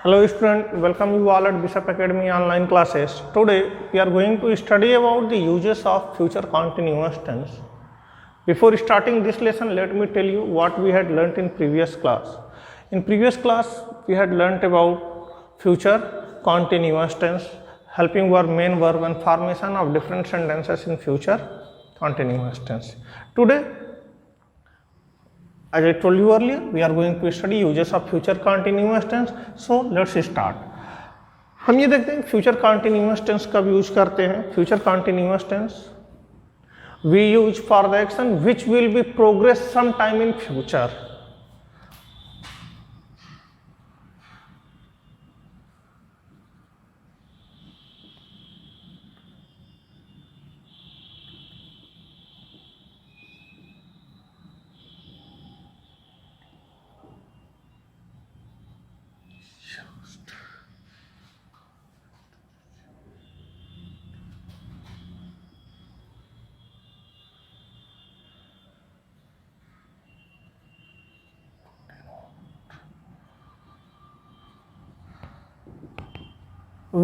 Hello student, welcome you all at Bishop Academy online classes. Today we are going to study about the uses of future continuous tense. Before starting this lesson, let me tell you what we had learnt in previous class. In previous class, we had learnt about future continuous tense, helping verb, main verb and formation of different sentences in future continuous tense. Today, as I told you earlier, we are going to study uses of future continuous tense. So let's start. हम ये देखते हैं future continuous tense कब use करते हैं. Future continuous tense we use for the action which will be progress some time in future.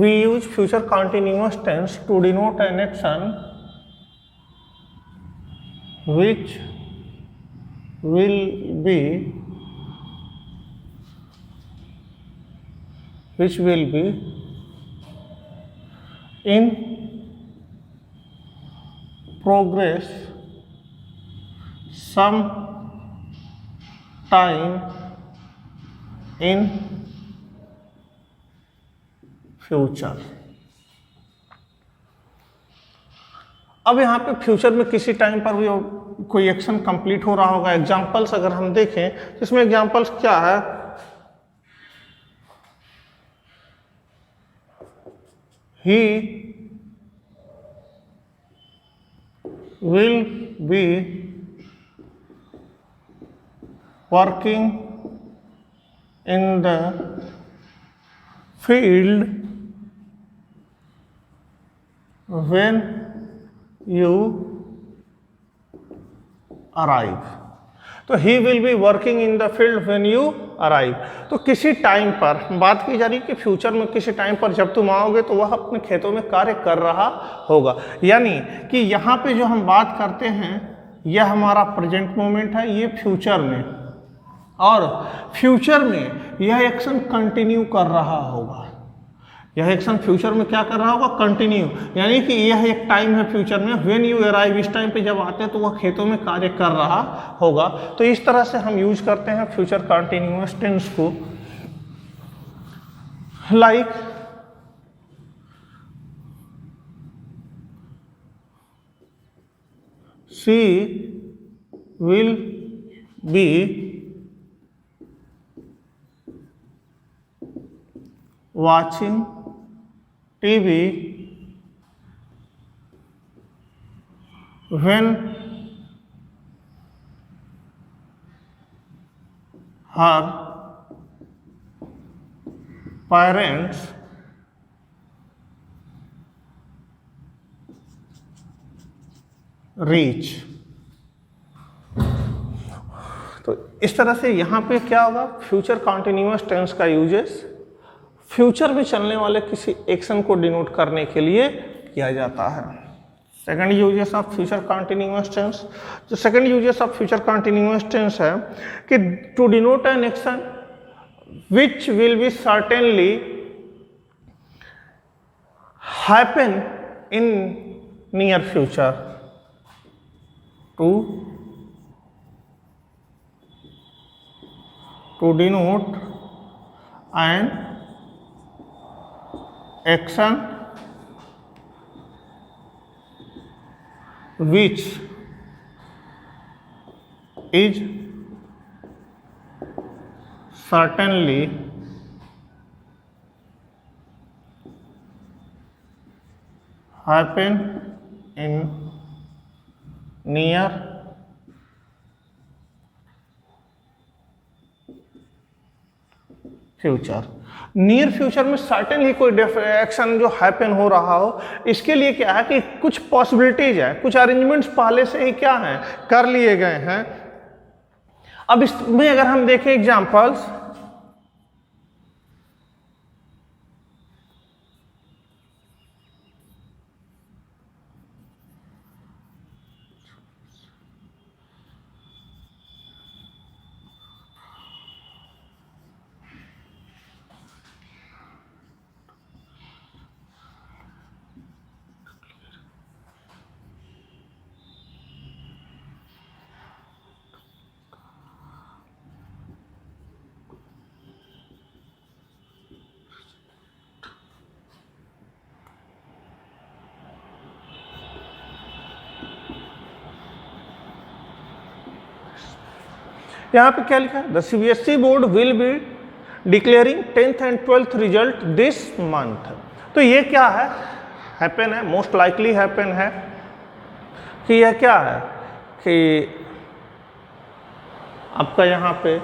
We use future continuous tense to denote an action which will be in progress some time in future. अब यहाँ पे future में किसी time पर भी कोई action complete हो रहा होगा. एग्जांपल्स अगर हम देखें तो इसमें एग्जांपल्स क्या है. He will be working in the field when you arrive. तो he will be working in the field when you arrive. तो किसी टाइम पर बात की जा रही है कि फ्यूचर में किसी टाइम पर जब तुम आओगे तो वह अपने खेतों में कार्य कर रहा होगा. यानी कि यहाँ पे जो हम बात करते हैं यह हमारा प्रेजेंट मोमेंट है, ये फ्यूचर में, और फ्यूचर में यह एक्शन कंटिन्यू कर रहा होगा. यह एक्शन फ्यूचर में क्या कर रहा होगा, कंटिन्यू. यानी कि यह एक टाइम है फ्यूचर में, व्हेन यू अराइव, इस टाइम पे जब आते हैं तो वह खेतों में कार्य कर रहा होगा. तो इस तरह से हम यूज करते हैं फ्यूचर कंटिन्यूअस टेंस को. Like she will be watching TV when her parents reach. तो इस तरह से यहाँ पे क्या होगा, फ्यूचर कॉन्टिन्यूअस टेंस का यूजेस फ्यूचर में चलने वाले किसी एक्शन को डिनोट करने के लिए किया जाता है. Second uses of future continuous tense. जो second uses of future continuous tense है कि to denote an action which will be certainly happen in near future. To denote an action which is certainly happen in near future. Near future में certain ही कोई action जो happen हो रहा हो, इसके लिए क्या है कि कुछ पॉसिबिलिटीज है, कुछ अरेंजमेंट्स पहले से ही क्या हैं, कर लिए गए हैं. अब इसमें अगर हम देखें एग्जांपल्स, यहाँ पे क्या लिखा है, the CBSE board will be declaring 10th and 12th result this month. तो ये क्या है, हैपन है, मोस्ट लाइकली हैपन है कि यह क्या है कि आपका यहाँ पे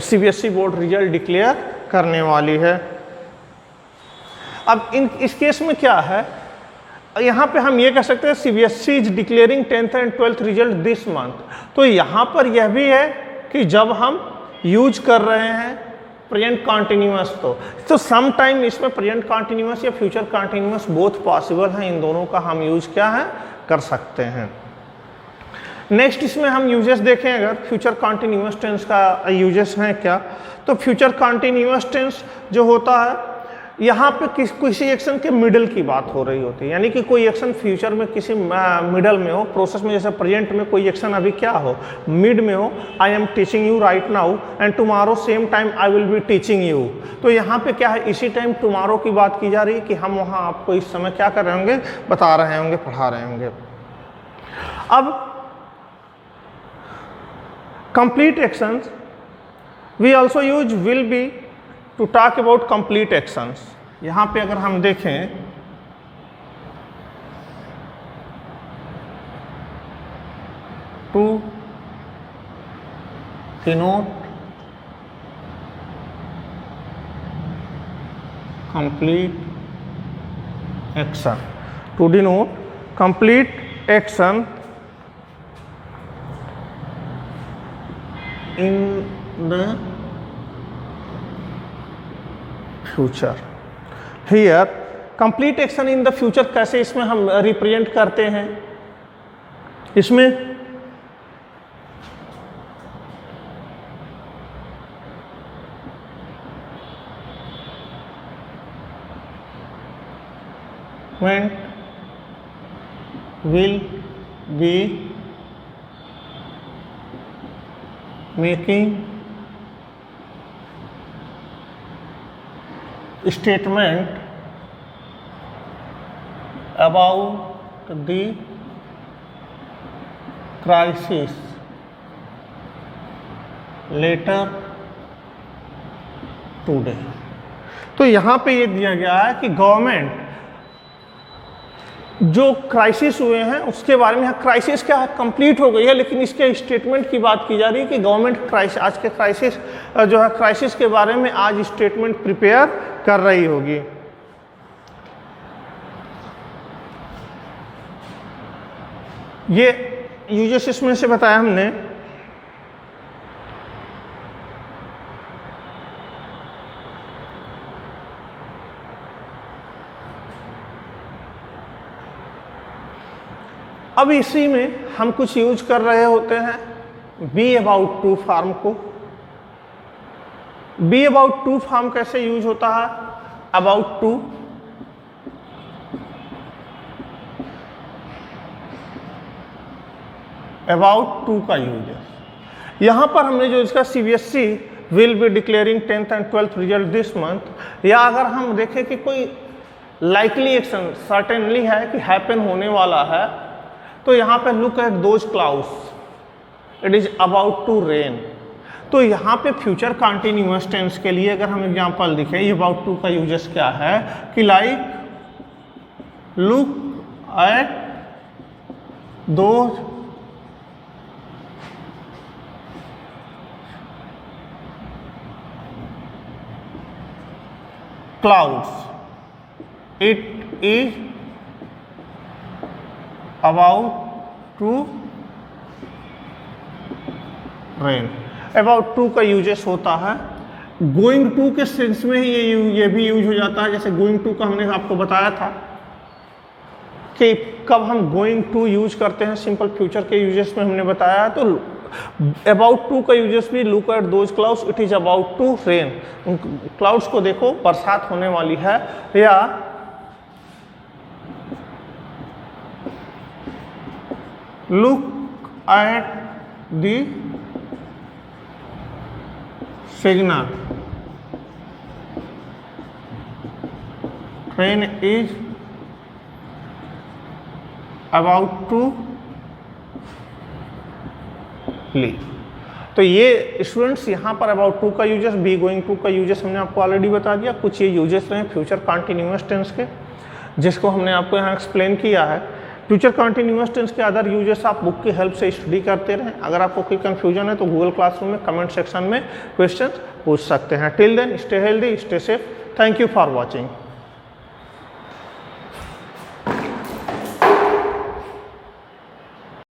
सीबीएसई बोर्ड रिजल्ट डिक्लेयर करने वाली है। अब इस केस में क्या है, यहाँ पे हम ये कह सकते हैं CBSE is declaring 10th and 12th result this month. तो यहाँ पर यह भी है कि जब हम यूज कर रहे हैं प्रेजेंट कॉन्टिन्यूअस, तो सम टाइम इसमें प्रेजेंट कॉन्टिन्यूअस या फ्यूचर कॉन्टिन्यूअस बोथ पॉसिबल हैं, इन दोनों का हम यूज क्या है कर सकते हैं। नेक्स्ट इसमें हम यूजेस देखें, अगर फ्यूचर कॉन्टिन्यूअस टेंस का यूजेस हैं क्या, तो फ्यूचर कॉन्टिन्यूअस टेंस जो होता है यहाँ पे किसी एक्शन के मिडल की बात हो रही होती है, यानी कि कोई एक्शन फ्यूचर में किसी मिडल में हो, प्रोसेस में, जैसे प्रेजेंट में कोई एक्शन अभी क्या हो, मिड में हो, I am teaching you right now and tomorrow same time I will be teaching you. तो यहाँ पे क्या है, इसी टाइम टुमारो की बात की जा रही है कि हम वहाँ आपको इस समय क्या कर रहे होंगे, बता रहे होंगे, पढ़ा रहे होंगे। अब complete actions, we also use will be to talk about complete actions। यहाँ पे अगर हम देखें to denote complete action, to denote complete action in the future। Here complete action in the future कैसे इसमें हम रिप्रेजेंट करते हैं, इसमें when will be making statement about the crisis later today। तो यहाँ पे ये दिया गया है कि गवर्नमेंट जो क्राइसिस हुए हैं उसके बारे में, क्राइसिस क्या है, कंप्लीट हो गई है, लेकिन इसके स्टेटमेंट की बात की जा रही है कि गवर्नमेंट क्राइसिस, आज के क्राइसिस जो है, क्राइसिस के बारे में आज स्टेटमेंट प्रिपेयर कर रही होगी। ये यूजेस इसमें से बताया हमने। अब इसी में हम कुछ यूज कर रहे होते हैं बी अबाउट टू फॉर्म को। बी अबाउट टू फॉर्म कैसे यूज होता है, अबाउट टू का यूज है। यहां पर हमने जो इसका CBSE will be declaring 10th and 12th result this month, या अगर हम देखें कि कोई लाइकली एक्शन सर्टेनली है कि हैपन होने वाला है, तो यहाँ पे look at those clouds, it is about to rain. तो यहाँ पे फ्यूचर कंटिन्यूअस टेंस के लिए अगर हम एग्जांपल देखें, ये अबाउट टू का यूजेस क्या है कि like look at those clouds, it is about to rain। about to का यूजेस होता है गोइंग टू के सेंस में ही ये भी यूज हो जाता है। जैसे गोइंग टू का हमने आपको बताया था कि कब हम गोइंग टू यूज करते हैं, सिंपल फ्यूचर के यूजेस में हमने बताया। तो अबाउट टू का यूजेस भी look at those clouds, it is about to rain. उन क्लाउड्स को देखो, बरसात होने वाली है, या look at the signal, train is about to leave. तो ये स्टूडेंट्स यहाँ पर अबाउट टू का यूजेस, बी गोइंग टू का यूजेस हमने आपको ऑलरेडी बता दिया। कुछ ये यूजेस रहे फ्यूचर कंटिन्यूअस टेंस के, जिसको हमने आपको यहाँ एक्सप्लेन किया है। फ्यूचर कंटिन्यूअस टेंस के अदर यूजेस आप बुक की हेल्प से स्टडी करते रहें। अगर आपको कोई कंफ्यूजन है तो गूगल क्लासरूम में कमेंट सेक्शन में क्वेश्चन पूछ सकते हैं। Till then stay healthy, stay safe. Thank you for watching.